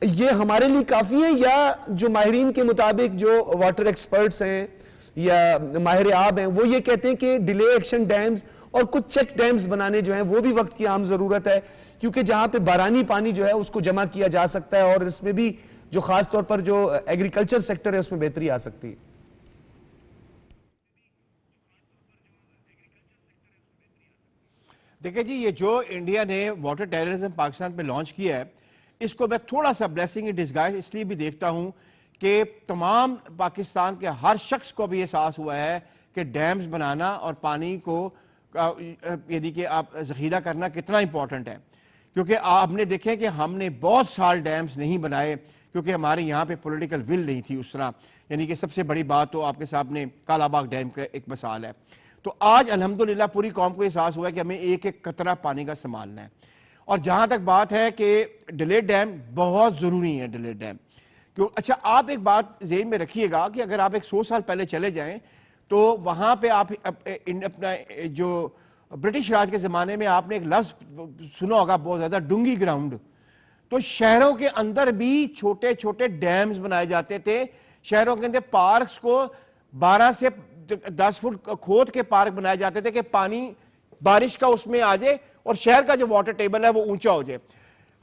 یہ ہمارے لیے کافی ہے یا جو ماہرین کے مطابق جو واٹر ایکسپرٹس ہیں یا ماہر آب ہیں وہ یہ کہتے ہیں کہ ڈیلے ایکشن ڈیمز اور کچھ چیک ڈیمز بنانے جو ہیں وہ بھی وقت کی عام ضرورت ہے, کیونکہ جہاں پہ بارانی پانی جو ہے اس کو جمع کیا جا سکتا ہے اور اس میں بھی جو خاص طور پر جو ایگریکلچر سیکٹر ہے اس میں بہتری آ سکتی ہے. دیکھیں جی, یہ جو انڈیا نے واٹر ٹیررزم پاکستان پہ لانچ کیا ہے اس کو میں تھوڑا سا بلیسنگ ان ڈسگائز اس لیے بھی دیکھتا ہوں کہ تمام پاکستان کے ہر شخص کو بھی احساس ہوا ہے کہ ڈیمز بنانا اور پانی کو یعنی کہ آپ ذخیرہ کرنا کتنا امپورٹنٹ ہے, کیونکہ آپ نے دیکھیں کہ ہم نے بہت سال ڈیمز نہیں بنائے کیونکہ ہمارے یہاں پہ پولیٹیکل ول نہیں تھی اس طرح. یعنی کہ سب سے بڑی بات تو آپ کے سامنے کالا باغ ڈیم کا ایک مثال ہے. تو آج الحمدللہ پوری قوم کو احساس ہوا ہے کہ ہمیں ایک ایک قطرہ پانی کا سنبھالنا ہے. اور جہاں تک بات ہے کہ ڈیلیڈ ڈیم بہت ضروری ہے, ڈیلیڈ ڈیم کیوں. اچھا آپ ایک بات ذہن میں رکھیے گا کہ اگر آپ 100 سال پہلے چلے جائیں تو وہاں پہ آپ اپنا جو برٹش راج کے زمانے میں آپ نے ایک لفظ سنا ہوگا بہت زیادہ, ڈونگی گراؤنڈ. تو شہروں کے اندر بھی چھوٹے چھوٹے ڈیمز بنائے جاتے تھے, شہروں کے اندر پارکس کو 12 سے 10 فٹ کھود کے پارک بنائے جاتے تھے کہ پانی بارش کا اس میں آ جائے اور شہر کا جو واٹر ٹیبل ہے وہ اونچا ہو جائے.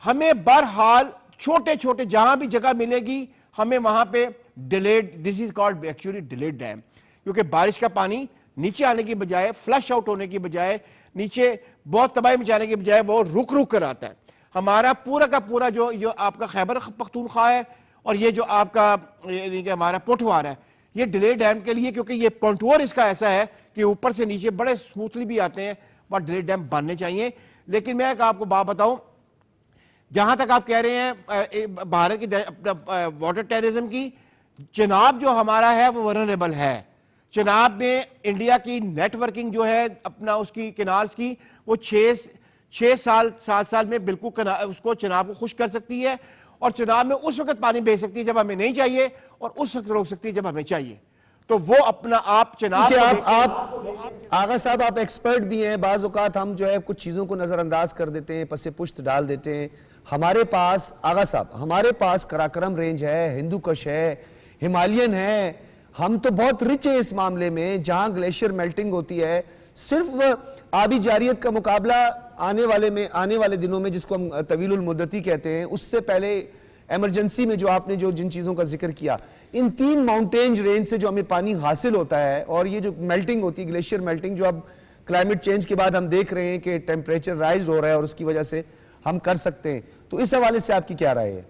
ہمیں بہرحال چھوٹے چھوٹے جہاں بھی جگہ ملے گی ہمیں وہاں پہ ڈیلیڈ, دس از کالڈ ایکچولی ڈیلیڈ ڈیم, کیونکہ بارش کا پانی نیچے آنے کی بجائے, فلش آؤٹ ہونے کی بجائے, نیچے بہت تباہی مچانے کی بجائے وہ رک رک کر آتا ہے. ہمارا پورا کا پورا جو آپ کا خیبر پختونخوا ہے اور یہ جو آپ کا یعنی کہ ہمارا پوٹھوار ہے یہ ڈیلیڈ ڈیم کے لیے, کیونکہ یہ کنٹور اس کا ایسا ہے کہ اوپر سے نیچے بڑے سموتھلی بھی آتے ہیں, بٹ ڈیلیڈ ڈیم بننے چاہیے. لیکن میں آپ کو بات بتاؤں, جہاں تک آپ کہہ رہے ہیں بھارت کی واٹر ٹیررزم کی, چناب جو ہمارا ہے وہ ورنریبل ہے. چناب میں انڈیا کی نیٹ ورکنگ جو ہے اپنا اس کی کینالز کی وہ 7 سال میں بالکل اس کو چناب کو خشک کر سکتی ہے, اور چناب میں اس وقت پانی بھیج سکتی ہے جب ہمیں نہیں چاہیے اور اس وقت روک سکتی ہے جب ہمیں چاہیے. تو وہ اپنا آپ چناب آغا صاحب آپ ایکسپرٹ بھی ہیں, بعض اوقات ہم جو ہے کچھ چیزوں کو نظر انداز کر دیتے ہیں, پس پشت ڈال دیتے ہیں. ہمارے پاس آغا صاحب ہمارے پاس کراکرم رینج ہے, ہندو کش ہے, ہمالین ہے, ہم تو بہت رچ ہیں اس معاملے میں. جہاں گلیشیئر میلٹنگ ہوتی ہے, صرف آبی جاریت کا مقابلہ آنے والے دنوں میں جس کو ہم طویل المدتی کہتے ہیں, اس سے پہلے ایمرجنسی میں جو آپ نے جن چیزوں کا ذکر کیا, ان 3 ماؤنٹین رینج سے جو ہمیں پانی حاصل ہوتا ہے, اور یہ جو میلٹنگ ہوتی ہے گلیشیئر میلٹنگ جو اب کلائمیٹ چینج کے بعد ہم دیکھ رہے ہیں کہ ٹیمپریچر رائز ہو رہا ہے اور اس کی وجہ سے ہم کر سکتے ہیں, تو اس حوالے سے آپ کی کیا رائے ہے؟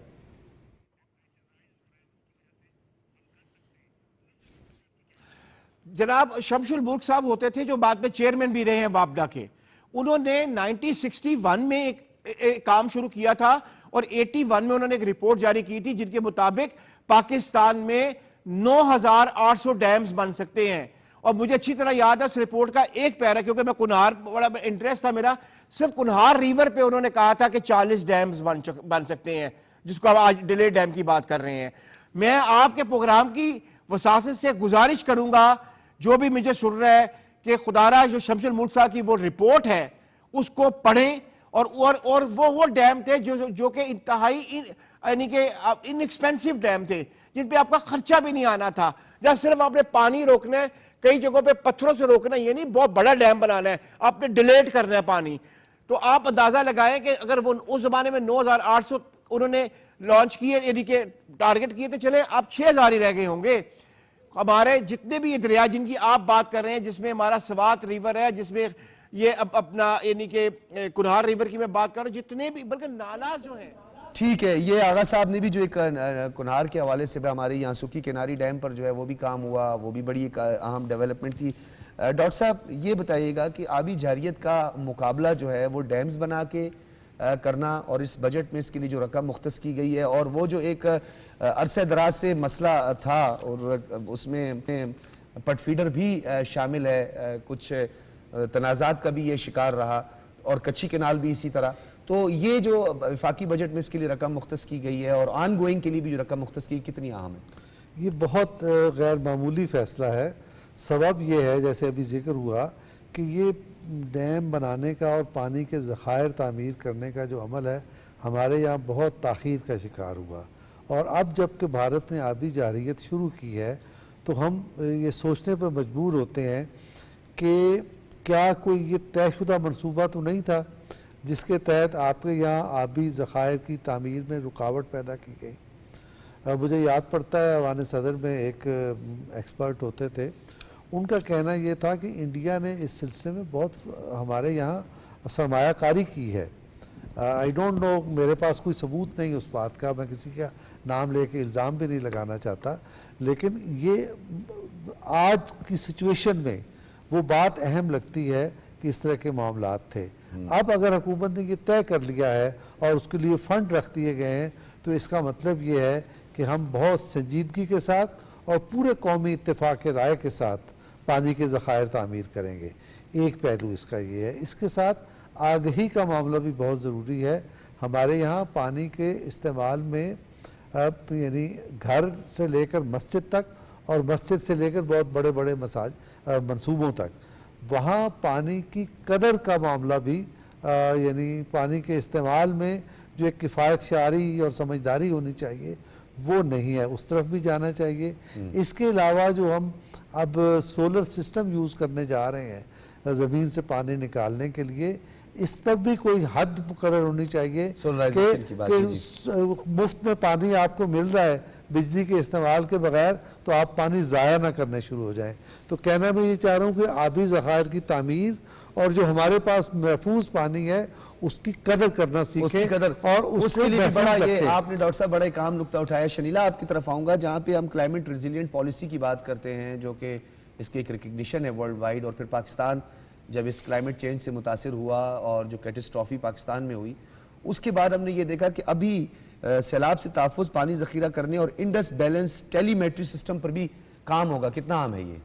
جناب شمس الملک صاحب ہوتے تھے جو بعد میں چیئرمین بھی رہے ہیں وابڈا کے, انہوں نے 1961 میں ایک کام شروع کیا تھا اور 81 میں انہوں نے ایک رپورٹ جاری کی تھی جن کے مطابق پاکستان میں 9,800 ڈیمز بن سکتے ہیں. اور مجھے اچھی طرح یاد ہے اس رپورٹ کا ایک پیرا, کیونکہ میں کنہار بڑا انٹرسٹ تھا میرا, صرف کنہار ریور پہ انہوں نے کہا تھا کہ 40 ڈیمز بن سکتے ہیں, جس کو آج ڈیلے ڈیم کی بات کر رہے ہیں. میں آپ کے پروگرام کی وساطت سے گزارش کروں گا جو بھی مجھے سن رہا ہے کہ خدا را جو شمس الملک صاحب کی وہ رپورٹ ہے اس کو پڑھیں, اور وہ ڈیم تھے جو کہ انتہائی یعنی کہ ان ایکسپینسو ڈیم تھے جن پہ آپ کا خرچہ بھی نہیں آنا تھا, جہاں صرف آپ نے پانی روکنا ہے. کئی جگہوں پہ پتھروں سے روکنا یہ نہیں بہت بڑا ڈیم بنانا ہے, آپ نے ڈیلیٹ کرنا ہے پانی. تو آپ اندازہ لگائیں کہ اگر وہ اس زمانے میں 9800 انہوں نے لانچ کیے, یعنی کہ ٹارگٹ کیے, تو چلیں اب 6000 ہی رہ گئے ہوں گے. ہمارے جتنے بھی یہ دریا جن کی آپ بات کر رہے ہیں, جس میں ہمارا سوات ریور ہے, جس میں یہ اپنا یعنی کہ کنہار ریور کی میں بات کر رہا ہوں, جتنے بھی بلکہ نالاز جو ہیں. ٹھیک ہے, یہ آغا صاحب نے بھی جو ایک کنہار کے حوالے سے ہمارے یہاں سکی کناری ڈیم پر جو ہے وہ بھی کام ہوا, وہ بھی بڑی ایک اہم ڈیولپمنٹ تھی. ڈاکٹر صاحب یہ بتائیے گا کہ آبی جارحیت کا مقابلہ جو ہے وہ ڈیمز بنا کے کرنا, اور اس بجٹ میں اس کے لیے جو رقم مختص کی گئی ہے, اور وہ جو ایک عرصہ دراز سے مسئلہ تھا اور اس میں پٹ فیڈر بھی شامل ہے, کچھ تنازعات کا بھی یہ شکار رہا, اور کچھی کنال بھی اسی طرح. تو یہ جو وفاقی بجٹ میں اس کے لیے رقم مختص کی گئی ہے اور آن گوئنگ کے لیے بھی جو رقم مختص کی, کتنی اہم ہے؟ یہ بہت غیر معمولی فیصلہ ہے. سبب یہ ہے جیسے ابھی ذکر ہوا کہ یہ ڈیم بنانے کا اور پانی کے ذخائر تعمیر کرنے کا جو عمل ہے ہمارے یہاں بہت تاخیر کا شکار ہوا, اور اب جب کہ بھارت نے آبی جارحیت شروع کی ہے تو ہم یہ سوچنے پر مجبور ہوتے ہیں کہ کیا کوئی یہ طے شدہ منصوبہ تو نہیں تھا جس کے تحت آپ کے یہاں آبی ذخائر کی تعمیر میں رکاوٹ پیدا کی گئی. مجھے یاد پڑتا ہے ایوان صدر میں ایک ایکسپرٹ ہوتے تھے, ان کا کہنا یہ تھا کہ انڈیا نے اس سلسلے میں بہت ہمارے یہاں سرمایہ کاری کی ہے. آئی ڈونٹ نو, میرے پاس کوئی ثبوت نہیں اس بات کا, میں کسی کا نام لے کے الزام بھی نہیں لگانا چاہتا, لیکن یہ آج کی سچویشن میں وہ بات اہم لگتی ہے کہ اس طرح کے معاملات تھے. اب اگر حکومت نے یہ طے کر لیا ہے اور اس کے لیے فنڈ رکھ دیے گئے ہیں تو اس کا مطلب یہ ہے کہ ہم بہت سنجیدگی کے ساتھ اور پورے قومی اتفاق رائے کے ساتھ پانی کے ذخائر تعمیر کریں گے. ایک پہلو اس کا یہ ہے. اس کے ساتھ آگہی کا معاملہ بھی بہت ضروری ہے. ہمارے یہاں پانی کے استعمال میں یعنی گھر سے لے کر مسجد تک اور مسجد سے لے کر بہت بڑے بڑے منصوبوں تک, وہاں پانی کی قدر کا معاملہ بھی یعنی پانی کے استعمال میں جو ایک کفایت شعاری اور سمجھداری ہونی چاہیے وہ نہیں ہے, اس طرف بھی جانا چاہیے. اس کے علاوہ جو ہم اب سولر سسٹم یوز کرنے جا رہے ہیں زمین سے پانی نکالنے کے لیے, اس پر بھی کوئی حد مقرر ہونی چاہیے کہ مفت میں پانی آپ کو مل رہا ہے بجلی کے استعمال کے بغیر, تو آپ پانی ضائع نہ کرنے شروع ہو جائیں. تو کہنا میں یہ چاہ رہا ہوں کہ آبی ذخائر کی تعمیر اور جو ہمارے پاس محفوظ پانی ہے اس کی قدر کرنا سیکھیں, اور اس کے لیے بڑا یہ آپ نے ڈاکٹر صاحب بڑا ایک اہم نقطہ اٹھایا. شنیلا آپ کی طرف آؤں گا, جہاں پہ ہم کلائمیٹ ریزیلینٹ پالیسی کی بات کرتے ہیں جو کہ اس کی ایک ریکگنیشن ہے ورلڈ وائڈ, اور پھر پاکستان جب اس کلائمیٹ چینج سے متاثر ہوا اور جو کیٹسٹرافی پاکستان میں ہوئی, اس کے بعد ہم نے یہ دیکھا کہ ابھی سیلاب سے تحفظ, پانی ذخیرہ کرنے اور انڈس بیلنس ٹیلی میٹری سسٹم پر بھی کام ہوگا. کتنا عام ہے یہ؟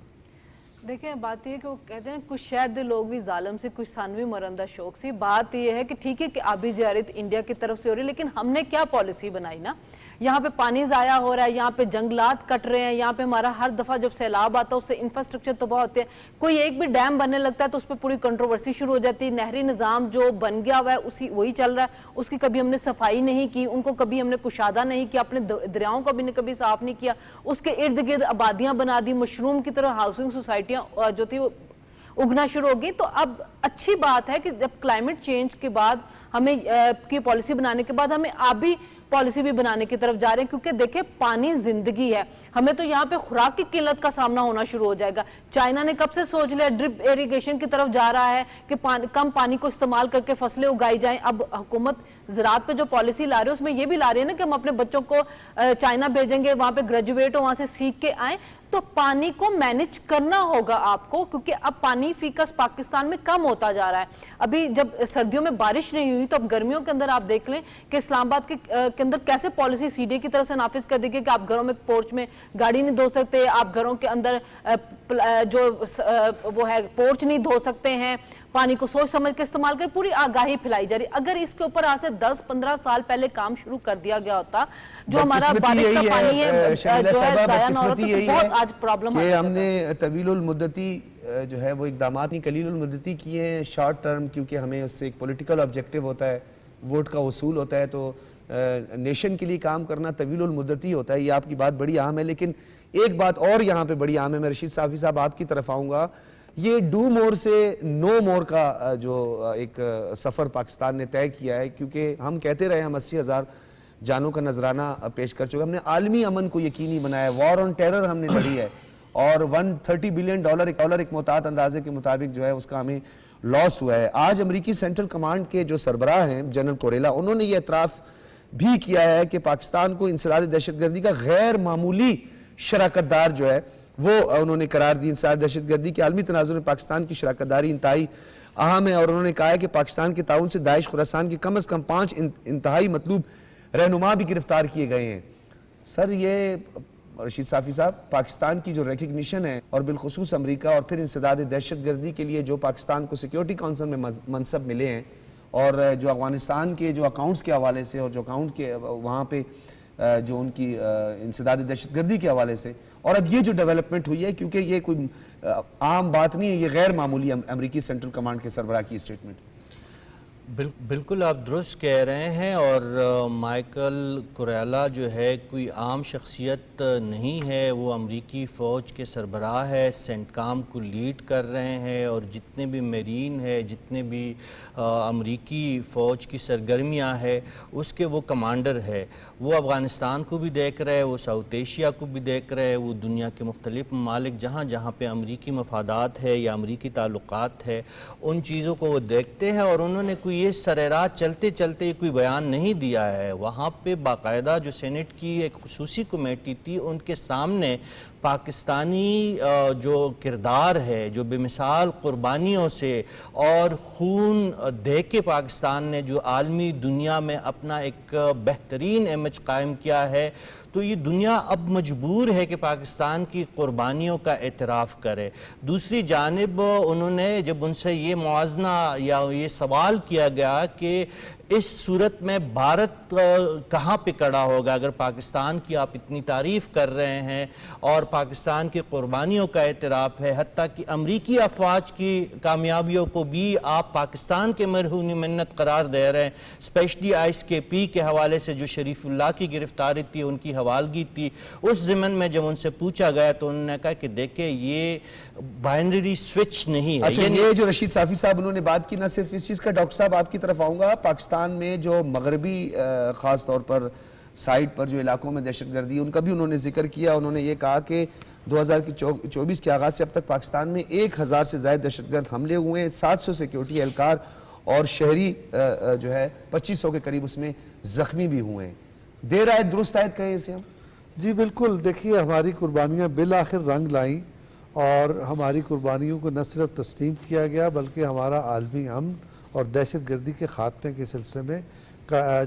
دیکھیں بات یہ ہے کہ وہ کہتے ہیں کچھ شہر دے لوگ بھی ظالم سے, کچھ ثانوی مرندہ شوق سے. بات یہ ہے کہ ٹھیک ہے کہ آبی جارحیت انڈیا کی طرف سے ہو رہی ہے, لیکن ہم نے کیا پالیسی بنائی نا. یہاں پہ پانی ضائع ہو رہا ہے, یہاں پہ جنگلات کٹ رہے ہیں, یہاں پہ ہمارا ہر دفعہ جب سیلاب آتا ہے اس سے انفراسٹرکچر تباہ ہوتے ہیں. کوئی ایک بھی ڈیم بننے لگتا ہے تو اس پہ پوری کنٹروورسی شروع ہو جاتی ہے. نہری نظام جو بن گیا ہوا ہے وہی چل رہا ہے, اس کی کبھی ہم نے صفائی نہیں کی, ان کو کبھی ہم نے کشادہ نہیں کیا, اپنے دریاؤں کو بھی کبھی صاف نہیں کیا. اس کے ارد گرد آبادیاں بنا دی, مشروم کی طرح ہاؤسنگ سوسائٹیاں جو تھی وہ اگنا شروع ہوگی. تو اب اچھی بات ہے کہ جب کلائمیٹ چینج کے بعد ہمیں کی پالیسی بنانے کے بعد ہمیں آبی پالیسی بھی بنانے کی طرف جا رہے ہیں, کیونکہ دیکھیں پانی زندگی ہے. ہمیں تو یہاں پہ خوراک کی قلت کا سامنا ہونا شروع ہو جائے گا. چائنا نے کب سے سوچ لیا, ڈرپ ایریگیشن کی طرف جا رہا ہے کہ کم پانی کو استعمال کر کے فصلیں اگائی جائیں. اب حکومت زراعت پہ جو پالیسی لا رہی ہے اس میں یہ بھی لا رہی ہے نا کہ ہم اپنے بچوں کو چائنا بھیجیں گے, وہاں پہ گریجویٹ ہو, وہاں سے سیکھ کے آئیں. تو پانی کو مینج کرنا ہوگا آپ کو, کیونکہ اب پانی فیکس پاکستان میں کم ہوتا جا رہا ہے. ابھی جب سردیوں میں بارش نہیں ہوئی تو اب گرمیوں کے اندر آپ دیکھ لیں کہ اسلام آباد کے اندر کیسے پالیسی سی ڈی کی طرف سے نافذ کر دی گئی کہ آپ گھروں میں پورچ میں گاڑی نہیں دھو سکتے, آپ گھروں کے اندر جو وہ ہے پورچ نہیں دھو سکتے ہیں, پانی کو سوچ سمجھ کے استعمال کر, پوری آگاہی پھیلائی جا رہی. اگر اس کے اوپر آج سے 10-15 سال پہلے کام شروع کر دیا گیا ہوتا, جو ہمارا بارش کا پانی ہے جو ہے ضائع نہ ہوتا, تو بہت آج پرابلم کہ ہم نے طویل المدتی جو ہے وہ اقدامات نہیں قلیل المدتی کیے ہیں شارٹ ٹرم, کیونکہ ہمیں اس سے ایک پولیٹیکل آبجیکٹیو ہوتا ہے, ووٹ کا وصول ہوتا ہے تو نیشن کے لیے کام کرنا طویل المدتی ہوتا ہے. یہ آپ کی بات بڑی اہم ہے, لیکن ایک بات اور یہاں پہ بڑی اہم ہے. میں رشید صافی صاحب آپ کی طرف آؤں گا. یہ ڈو مور سے نو مور کا جو ایک سفر پاکستان نے طے کیا ہے, کیونکہ ہم کہتے رہے ہم 80,000 جانوں کا نذرانہ پیش کر چکے, ہم نے عالمی امن کو یقینی بنایا ہے, وار آن ٹیرر ہم نے لڑی ہے, اور $130 بلین ایک محتاط اندازے کے مطابق جو ہے اس کا ہمیں لاس ہوا ہے. آج امریکی سینٹرل کمانڈ کے جو سربراہ ہیں جنرل کوریلا, انہوں نے یہ اعتراف بھی کیا ہے کہ پاکستان کو انسداد دہشت گردی کا غیر معمولی شراکت دار جو ہے وہ انہوں نے قرار دی. انسداد دہشت گردی کے عالمی تناظر میں پاکستان کی شراکت داری انتہائی اہم ہے, اور انہوں نے کہا ہے کہ پاکستان کے تعاون سے داعش خراسان کے کم از کم 5 انتہائی مطلوب رہنما بھی گرفتار کیے گئے ہیں. سر یہ رشید صافی صاحب, پاکستان کی جو ریکگنیشن ہے اور بالخصوص امریکہ اور پھر انسداد دہشت گردی کے لیے جو پاکستان کو سیکیورٹی کونسل میں منصب ملے ہیں, اور جو افغانستان کے جو اکاؤنٹس کے حوالے سے اور جو اکاؤنٹ کے وہاں پہ جو ان کی انسداد دہشت گردی کے حوالے سے, اور اب یہ جو ڈیولپمنٹ ہوئی ہے, کیونکہ یہ کوئی عام بات نہیں ہے, یہ غیر معمولی امریکی سینٹرل کمانڈ کے سربراہ کی اسٹیٹمنٹ. بالکل آپ درست کہہ رہے ہیں, اور مائیکل کوریلا جو ہے کوئی عام شخصیت نہیں ہے, وہ امریکی فوج کے سربراہ ہے, سینٹ کام کو لیڈ کر رہے ہیں, اور جتنے بھی میرین ہے, جتنے بھی امریکی فوج کی سرگرمیاں ہے اس کے وہ کمانڈر ہے. وہ افغانستان کو بھی دیکھ رہے ہیں, وہ ساؤتھ ایشیا کو بھی دیکھ رہے ہیں, وہ دنیا کے مختلف ممالک جہاں جہاں پہ امریکی مفادات ہے یا امریکی تعلقات ہے ان چیزوں کو وہ دیکھتے ہیں, اور انہوں نے کوئی یہ سرراہ چلتے چلتے کوئی بیان نہیں دیا ہے. وہاں پہ باقاعدہ جو سینٹ کی ایک خصوصی کمیٹی تھی, ان کے سامنے پاکستانی جو کردار ہے, جو بے مثال قربانیوں سے اور خون دے کے پاکستان نے جو عالمی دنیا میں اپنا ایک بہترین امیج قائم کیا ہے, تو یہ دنیا اب مجبور ہے کہ پاکستان کی قربانیوں کا اعتراف کرے. دوسری جانب انہوں نے جب ان سے یہ موازنہ یا یہ سوال کیا گیا کہ اس صورت میں بھارت کہاں پہ کھڑا ہوگا اگر پاکستان کی آپ اتنی تعریف کر رہے ہیں اور پاکستان کی قربانیوں کا اعتراف ہے, حتیٰ کہ امریکی افواج کی کامیابیوں کو بھی آپ پاکستان کے مرہون منت قرار دے رہے ہیں, اسپیشلی ISKP کے حوالے سے جو شریف اللہ کی گرفتاری تھی, ان کی حوالگی تھی, اس ضمن میں جب ان سے پوچھا گیا تو انہوں نے کہا کہ دیکھیں یہ بائنری سوئچ نہیں ہے. اچھا, یہ جو رشید صافی صاحب انہوں نے بات کی, نہ صرف اس چیز کا, ڈاکٹر صاحب آپ کی طرف آؤں گا, پاکستان میں جو مغربی خاص طور پر سائٹ پر جو علاقوں میں دہشت گردی ان کا بھی انہوں نے ذکر کیا. انہوں نے یہ کہا کہ 2024 کے آغاز سے اب تک پاکستان میں 1000 سے زائد دہشت گرد حملے ہوئے ہیں, 700 سیکیورٹی اہلکار اور شہری جو ہے 2500 کے قریب اس میں زخمی بھی ہوئے ہیں. دیر آیت درست آیت کہیں اسے ہم. جی بالکل, دیکھیے ہماری قربانیاں بالآخر رنگ لائیں, اور ہماری قربانیوں کو نہ صرف تسلیم کیا گیا بلکہ ہمارا عالمی امن اور دہشت گردی کے خاتمے کے سلسلے میں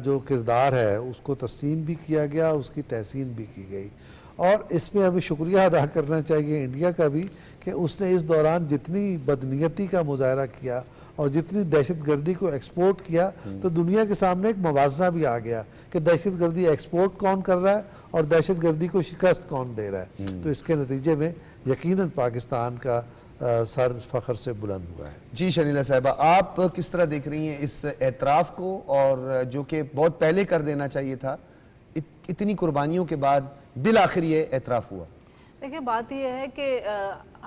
جو کردار ہے اس کو تسلیم بھی کیا گیا, اس کی تحسین بھی کی گئی. اور اس میں ہمیں شکریہ ادا کرنا چاہیے انڈیا کا بھی کہ اس نے اس دوران جتنی بدنیتی کا مظاہرہ کیا اور جتنی دہشت گردی کو ایکسپورٹ کیا, تو دنیا کے سامنے ایک موازنہ بھی آ گیا کہ دہشت گردی ایکسپورٹ کون کر رہا ہے اور دہشت گردی کو شکست کون دے رہا ہے. تو اس کے نتیجے میں یقیناً پاکستان کا سر فخر سے بلند ہوا ہے. جی شنیلا صاحبہ, آپ کس طرح دیکھ رہی ہیں اس اعتراف کو, اور جو کہ بہت پہلے کر دینا چاہیے تھا, اتنی قربانیوں کے بعد بالآخر یہ اعتراف ہوا؟ دیکھیں بات یہ ہے کہ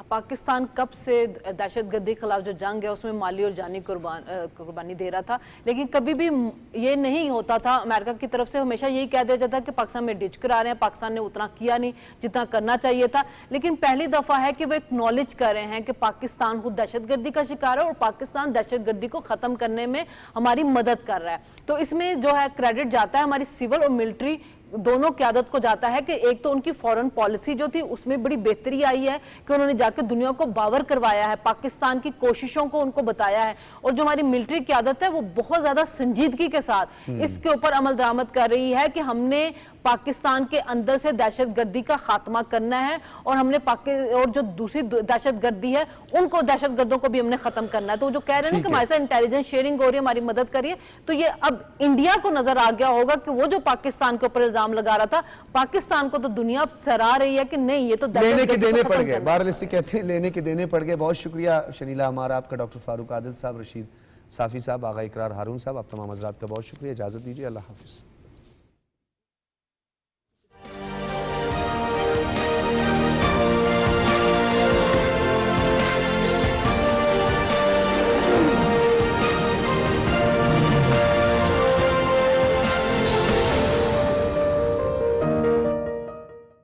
پاکستان کب سے دہشت گردی کے خلاف جو جنگ ہے اس میں مالی اور جانی قربانی دے رہا تھا, لیکن کبھی بھی یہ نہیں ہوتا تھا. امریکہ کی طرف سے ہمیشہ یہی کہہ دیا جاتا کہ پاکستان میں ڈچ کرا رہے ہیں, پاکستان نے اتنا کیا نہیں جتنا کرنا چاہیے تھا. لیکن پہلی دفعہ ہے کہ وہ اکنالج کر رہے ہیں کہ پاکستان خود دہشت گردی کا شکار ہے اور پاکستان دہشت گردی کو ختم کرنے میں ہماری مدد کر رہا ہے. تو اس میں جو ہے کریڈٹ جاتا ہے ہماری سول اور ملٹری دونوں قیادت کو جاتا ہے کہ ایک تو ان کی فورن پالیسی جو تھی اس میں بڑی بہتری آئی ہے کہ انہوں نے جا کے دنیا کو باور کروایا ہے, پاکستان کی کوششوں کو ان کو بتایا ہے, اور جو ہماری ملٹری قیادت ہے وہ بہت زیادہ سنجیدگی کے ساتھ اس کے اوپر عمل درآمد کر رہی ہے کہ ہم نے پاکستان کے اندر سے دہشت گردی کا خاتمہ کرنا ہے, اور ہم نے اور جو دوسری دہشت گردی ہے ان کو دہشت گردوں کو بھی ہم نے ختم کرنا ہے. تو جو کہہ رہے ہیں کہ ہمارے ساتھ انٹیلیجنس شیئرنگ ہو رہی ہے, ہماری مدد کریے, تو یہ اب انڈیا کو نظر آ گیا ہوگا کہ وہ جو پاکستان کے اوپر الزام لگا رہا تھا, پاکستان کو تو دنیا سراہ رہی ہے کہ نہیں یہ تو لینے کے دینے پڑ گئے. بہرحال اسے کہتے ہیں لینے کے دینے پڑ گئے. بہت شکریہ شنیلا ہمارا, آپ کا ڈاکٹر فاروق عادل صاحب, رشید صافی صاحب، آغا اقرار ہارون صاحب، آپ تمام حضرات کا بہت شکریہ. اجازت دیجیے. اللہ حافظ.